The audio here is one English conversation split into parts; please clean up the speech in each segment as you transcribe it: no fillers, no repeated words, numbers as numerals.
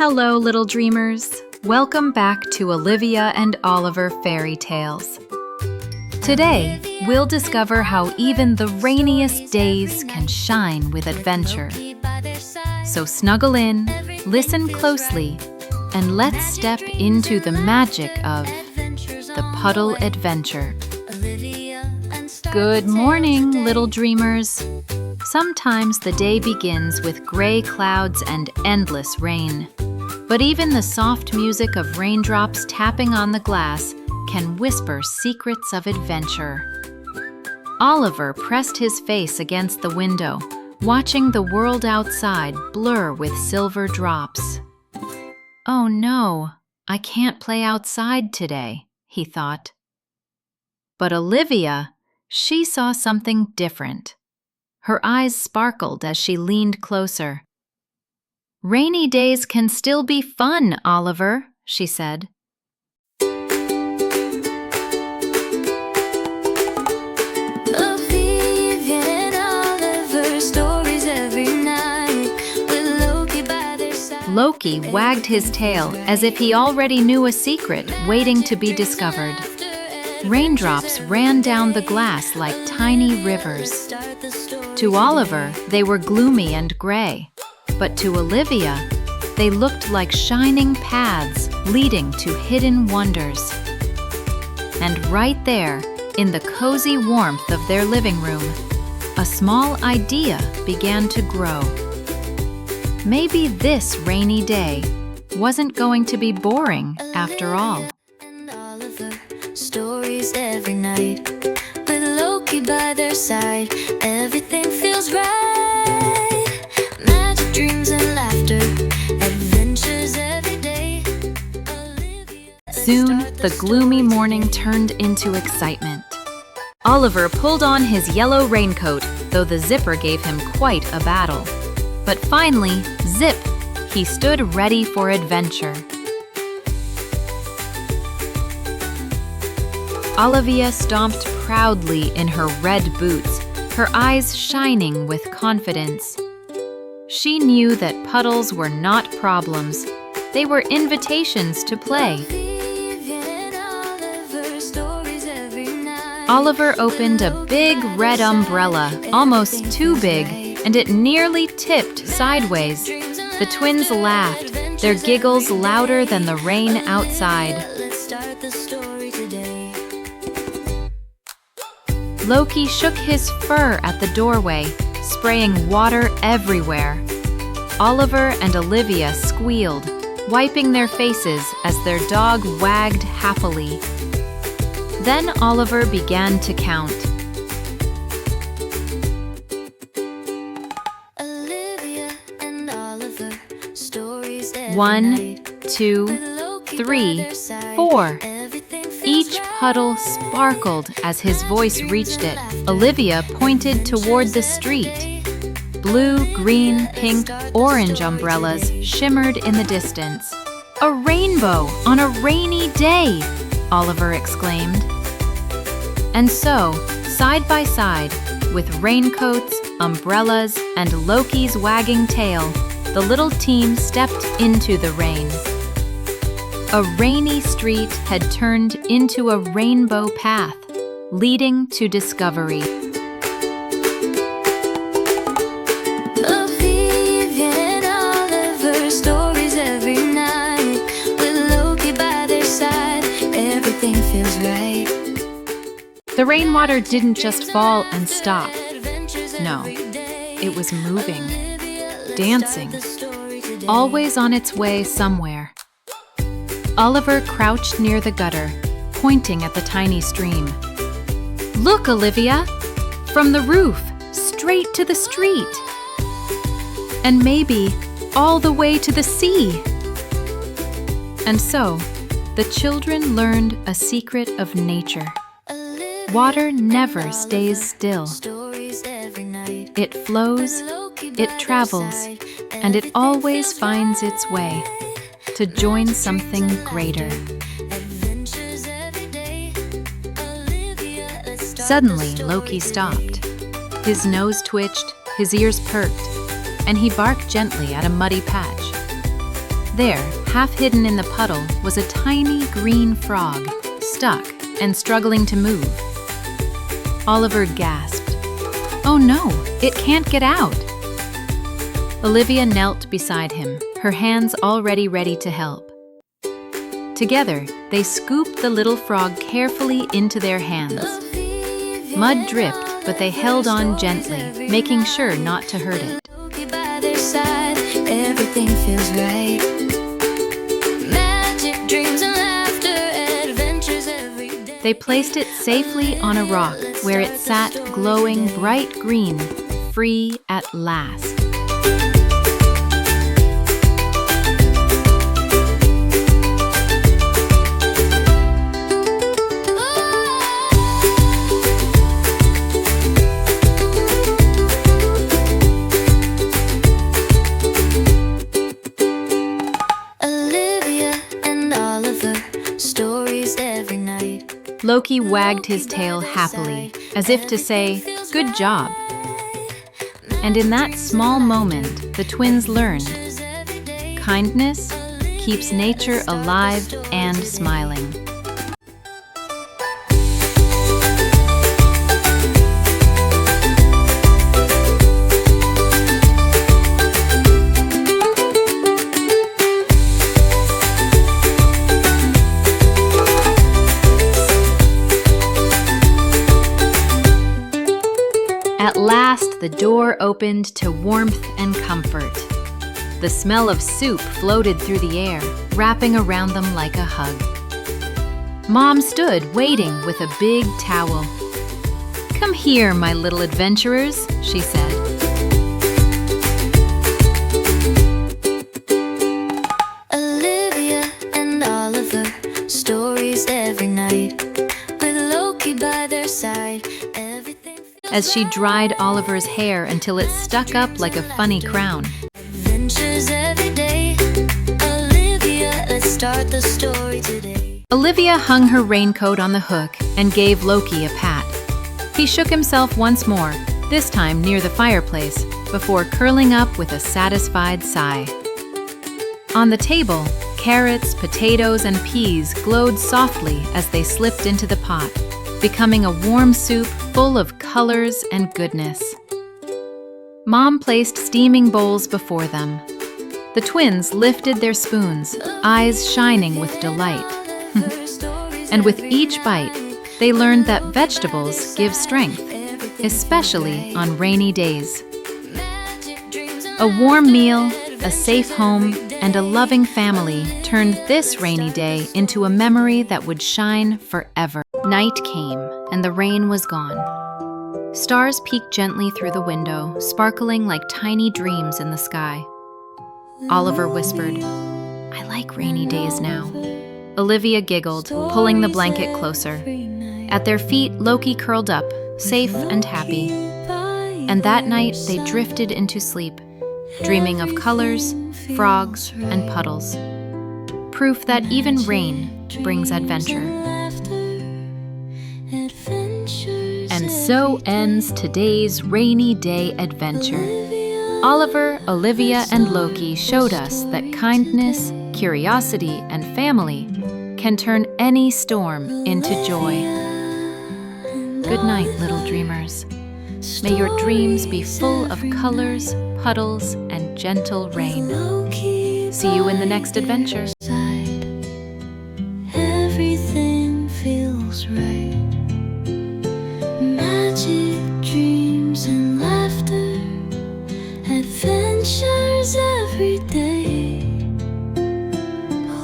Hello, little dreamers. Welcome back to Olivia and Oliver Fairy Tales. Today, we'll discover how even the rainiest days can shine with adventure. So snuggle in, listen closely, and let's step into the magic of the Puddle Adventure. Good morning, little dreamers. Sometimes the day begins with gray clouds and endless rain. But even the soft music of raindrops tapping on the glass can whisper secrets of adventure. Oliver pressed his face against the window, watching the world outside blur with silver drops. "Oh no, I can't play outside today," he thought. But Olivia, she saw something different. Her eyes sparkled as she leaned closer. "Rainy days can still be fun, Oliver," she said. Olivia and Oliver, stories every night, with Loki by their side. Loki wagged his tail as if he already knew a secret waiting to be discovered. Raindrops ran down the glass like tiny rivers. To Oliver, they were gloomy and gray, but to Olivia, they looked like shining paths leading to hidden wonders. And right there, in the cozy warmth of their living room, a small idea began to grow. Maybe this rainy day wasn't going to be boring after all. Stories every night, with Loki by their side, everything feels right. Magic dreams and laughter, adventures every day. Soon, the gloomy morning turned into excitement. Oliver pulled on his yellow raincoat, though the zipper gave him quite a battle. But finally, zip, he stood ready for adventure. Olivia stomped proudly in her red boots, her eyes shining with confidence. She knew that puddles were not problems. They were invitations to play. Oliver opened a big red umbrella, almost too big, and it nearly tipped sideways. The twins laughed, their giggles louder than the rain outside. Loki shook his fur at the doorway, spraying water everywhere. Oliver and Olivia squealed, wiping their faces as their dog wagged happily. Then Oliver began to count. Olivia and Oliver, stories every 1, night, 2, with Loki by 3, their side, 4. everything feels Each right. puddle sparkled as his voice reached it. Olivia pointed toward the street. Blue, green, pink, orange umbrellas shimmered in the distance. "A rainbow on a rainy day!" Oliver exclaimed. And so, side by side, with raincoats, umbrellas, and Loki's wagging tail, the little team stepped into the rain. A rainy street had turned into a rainbow path, leading to discovery. Olivia and Oliver, stories every night, with Loki by their side, everything feels right. The rainwater didn't just fall and stop. No, it was moving, dancing, always on its way somewhere. Oliver crouched near the gutter, pointing at the tiny stream. "Look, Olivia! From the roof, straight to the street! And maybe all the way to the sea!" And so, the children learned a secret of nature. Water never stays still. It flows, it travels, and it always finds its way to join something greater. Suddenly, Loki stopped. His nose twitched, his ears perked, and he barked gently at a muddy patch. There, half hidden in the puddle, was a tiny green frog, stuck and struggling to move. Oliver gasped. "Oh no, it can't get out!" Olivia knelt beside him, her hands already ready to help. Together, they scooped the little frog carefully into their hands. Mud dripped, but they held on gently, making sure not to hurt it. Everything feels right. Magic dreams and laughter, adventures every day. They placed it safely on a rock where it sat glowing bright green, free at last. Loki wagged his tail happily, as if to say, "Good job." And in that small moment, the twins learned, kindness keeps nature alive and smiling. At last, the door opened to warmth and comfort. The smell of soup floated through the air, wrapping around them like a hug. Mom stood waiting with a big towel. "Come here, my little adventurers," she said. Olivia and Oliver, stories every night, with Loki by their side. As she dried Oliver's hair until it stuck up like a funny crown. Adventures every day. Olivia, let's start the story today. Olivia hung her raincoat on the hook and gave Loki a pat. He shook himself once more, this time near the fireplace, before curling up with a satisfied sigh. On the table, carrots, potatoes, and peas glowed softly as they slipped into the pot, becoming a warm soup full of colors and goodness. Mom placed steaming bowls before them. The twins lifted their spoons, eyes shining with delight. And with each bite, they learned that vegetables give strength, especially on rainy days. A warm meal, a safe home, and a loving family turned this rainy day into a memory that would shine forever. Night came, and the rain was gone. Stars peeked gently through the window, sparkling like tiny dreams in the sky. Oliver whispered, "I like rainy days now." Olivia giggled, pulling the blanket closer. At their feet, Loki curled up, safe and happy. And that night, they drifted into sleep, dreaming of colors, frogs, and puddles. Proof that even rain brings adventure. And so ends today's rainy day adventure. Oliver, Olivia, and Loki showed us that kindness, curiosity, and family can turn any storm into joy. Good night, little dreamers. May your dreams be full of colors, puddles, and gentle rain. See you in the next adventure. Everything feels right. Magic dreams and laughter, adventures every day.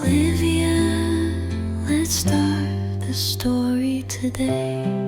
Olivia, let's start the story today.